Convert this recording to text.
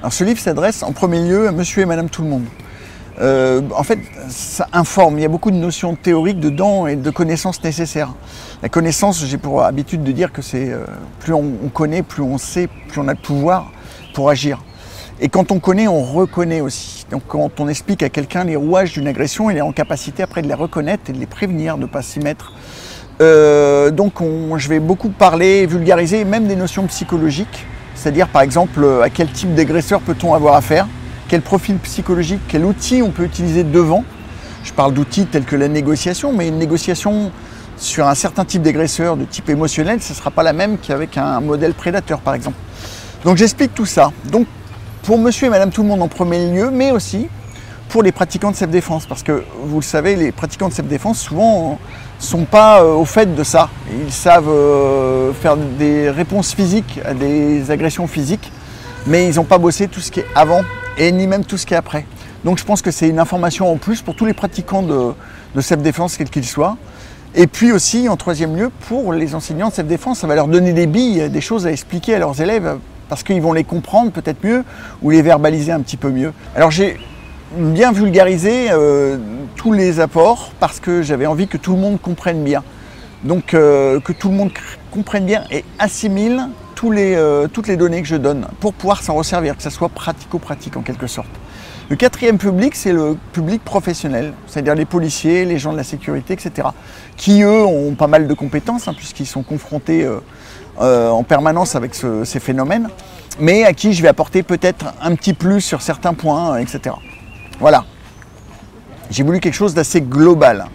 Alors ce livre s'adresse en premier lieu à monsieur et madame tout le monde. En fait, ça informe, il y a beaucoup de notions théoriques dedans et de connaissances nécessaires. La connaissance, j'ai pour habitude de dire que c'est plus on connaît, plus on sait, plus on a de pouvoir pour agir. Et quand on connaît, on reconnaît aussi. Donc quand on explique à quelqu'un les rouages d'une agression, il est en capacité après de les reconnaître et de les prévenir, de ne pas s'y mettre. Je vais beaucoup parler, vulgariser même des notions psychologiques, c'est-à-dire par exemple à quel type d'agresseur peut-on avoir affaire, quel profil psychologique, quel outil on peut utiliser devant. Je parle d'outils tels que la négociation, mais une négociation sur un certain type d'agresseur de type émotionnel, ce ne sera pas la même qu'avec un modèle prédateur par exemple. Donc j'explique tout ça. Donc pour monsieur et madame tout le monde en premier lieu, mais aussi pour les pratiquants de self-défense, parce que vous le savez, les pratiquants de self-défense souvent ne sont pas au fait de ça. Ils savent faire des réponses physiques à des agressions physiques, mais ils n'ont pas bossé tout ce qui est avant et ni même tout ce qui est après. Donc je pense que c'est une information en plus pour tous les pratiquants de self-défense, quels qu'ils soient. Et puis aussi, en troisième lieu, pour les enseignants de self-défense, ça va leur donner des billes, des choses à expliquer à leurs élèves, parce qu'ils vont les comprendre peut-être mieux ou les verbaliser un petit peu mieux. Alors j'ai bien vulgarisé tous les apports parce que j'avais envie que tout le monde comprenne bien. Donc que tout le monde comprenne bien et assimile toutes les données que je donne pour pouvoir s'en resservir, que ça soit pratico-pratique en quelque sorte. Le quatrième public, c'est le public professionnel, c'est-à-dire les policiers, les gens de la sécurité, etc. Qui, eux, ont pas mal de compétences, puisqu'ils sont confrontés en permanence avec ces phénomènes, mais à qui je vais apporter peut-être un petit plus sur certains points, etc. Voilà. J'ai voulu quelque chose d'assez global.